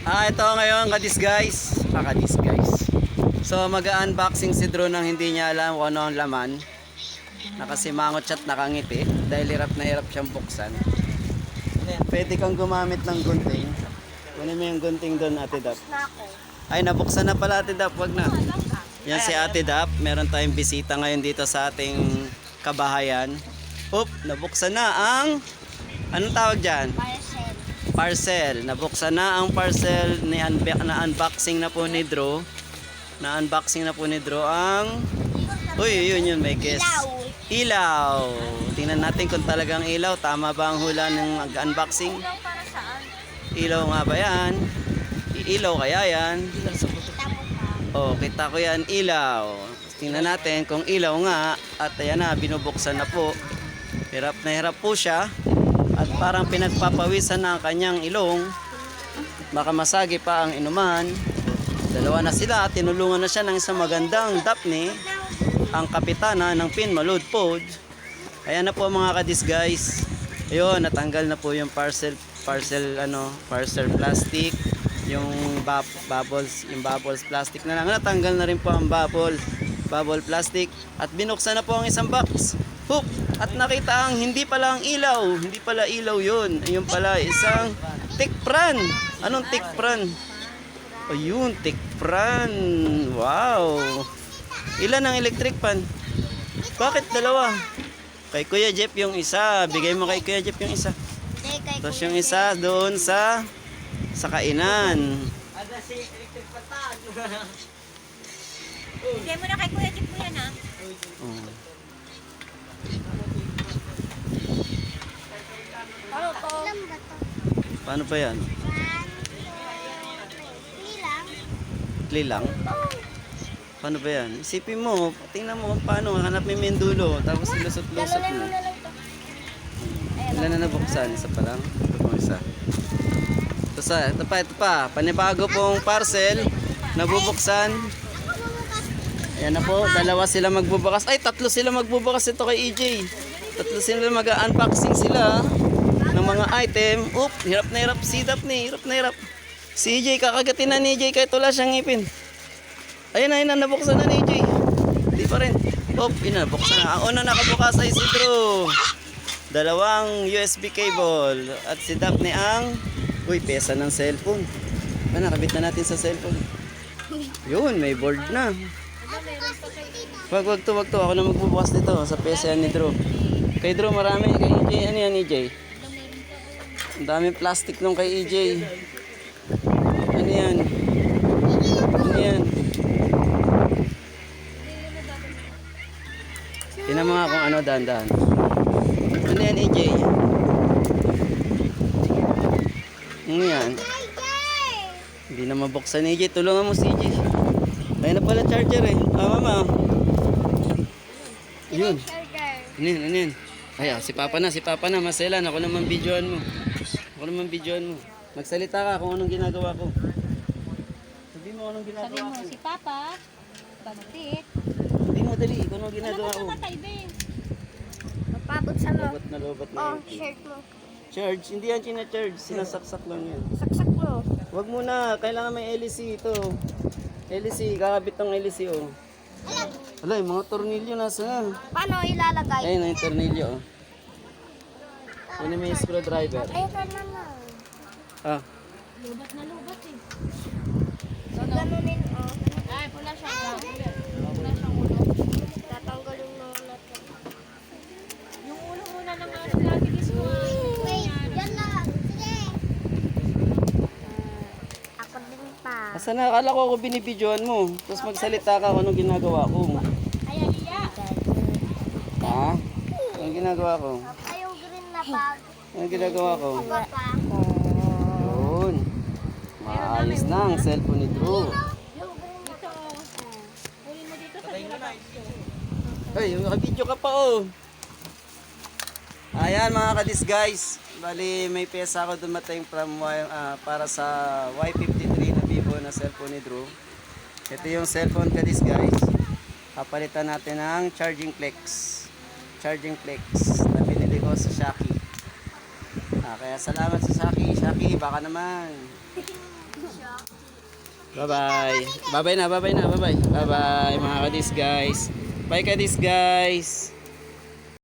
Ito ngayon kadis guys. Kadis guys. So mag-unboxing si Drew nang hindi niya alam kung ano ang laman. Nakasimangot siya at nakangiti dahil hirap na hirap siyang buksan. Pwede kang gumamit ng gunting. Kunin mo yung gunting doon, Ate Dap. Ay, nabuksan na pala, Ate Dap. Wag na. Yan si Ate Dap. Meron tayong bisita ngayon dito sa ating kabahayan. Oop, nabuksan na ang... Anong tawag dyan? Parcel. Nabuksan na ang parcel na unboxing na po ni Drew. Na-unboxing na po ni Drew ang... Uy, yun, may guess. Ilaw. Tingnan natin kung talagang ilaw. Tama ba ang hula ng unboxing? Ilaw para saan? Ilaw nga ba yan? Ilaw kaya yan? Oh, kita ko yan, ilaw. Tingnan natin kung ilaw nga. At ayan na, binubuksan na po. Hirap na hirap po siya. At parang pinagpapawisan na ang kanyang ilong. Baka masagi pa ang inuman. Dalawa na sila. Tinulungan na siya ng isang magandang Daphne, ang kapitana ng Pinmalud Pod. Ayan na po mga kadis guys. Ayun, natanggal na po yung parcel plastic. Yung bubbles plastic na lang. Natanggal na rin po ang bubble plastic. At binuksan na po ang isang box. Hoop! At nakita ang hindi pala ang ilaw. Hindi pala ilaw yun. Ayun pala isang tikpran. Anong tikpran? Ayun, tikpran. Wow! Ilan ang electric pan? Bakit dalawa? Kay Kuya Jeff yung isa. Bigay mo kay Kuya Jeff yung isa. Tapos yung isa doon sa kainan. Bigay mo na kay Kuya Jeep mo yan, ha? Oh. Ano to? Paano pa yan? Kli lang? Paano ba yan? Isipin mo, tingnan mo kung paano. Hanap mo yung dulo, tapos lusot-lusot mo. Ilan na nabuksan? Isa pa lang? Ito pong isa. Ito pa. Panibago pong parcel. Nabubuksan. Ayan na po, dalawa sila magbubukas. Ay, tatlo sila magbubukas ito kay EJ. Tatlo sila mag-unboxing sila ng mga item. Oop, hirap na hirap si Daphne. Hirap na hirap. Si EJ, kakagatin na ni EJ kahit wala siyang ngipin. Ayun na, nabuksan na ni EJ. Hindi pa rin. Oop, nabuksan na. Ang una nakabukas ay si Drew. Dalawang USB cable. At si Daphne ang... Uy, pesa ng cellphone. Nakabit na natin sa cellphone. Yun, may board na. Wag to. Ako na magbubukas nito sa pesa yan ni Drew. Kay Drew marami. Kay EJ, ano yan EJ? Ang daming plastic nung kay EJ. Ano yan? Ano yan? Tingnan mo nga kung ano, dahan-dahan. Ano yan, EJ? Ano yan? Hindi na mabuksan, EJ. Tulungan mo si EJ. Ayun na pala charger eh. Mama. Ayun. Ano yan? Ay, si Papa na. Maselan. Ako naman videoan mo. Magsalita ka kung anong ginagawa ko. Sabi mo anong ginagawa ko. Sabi mo, si Papa, bagutit. Hindi mo dali. Kung anong ginagawa ko. Ano ka namatay, be? Magpabot sa mo. Lobat na Oh, yun. shirt mo. Charge. Hindi yan charge. Sinasaksak lang yan. Saksak mo. Wag muna. Kailangan may LEC ito. LEC. Kakabit ng LEC oh. Alay, mga tornilyo nasa. Paano ilalagay? Ayun na yung tornilyo oh. Kunin mo yung screwdriver. Ayun ka naman. Ah. Lubat na lubat, eh. Ganunin, oh. Ay, pula siyang ulo. Tatanggalin mo natin. Yung ulo muna ng mga slatilis mo. Wait, yan lang. Sige. Ako din pa. Asa na? Akala ko ako binibidyoan mo. Tapos magsalita ka kung anong ginagawa ko. Ay, iya. Ha? Anong ginagawa ko? Ayaw green na bag. Anong ginagawa ko? Papa. Yun. Maayos na ang cellphone ni Drew. Dito, oh. Kunin mo dito sa dilabas. Ay, nakabidyo ka pa oh. Ayan mga kadis guys. Bali may pesa ako dumating from para sa Y53 na Vivo na cellphone ni Drew. Ito yung cellphone kadis guys. Papalitan natin ng charging flex na binili ko sa Shaki. Kaya salamat sa Shaki. Shaki, baka naman. Bye-bye. Bye-bye na, bye-bye na, bye-bye. Bye-bye mga kadis guys. Bye kadis guys.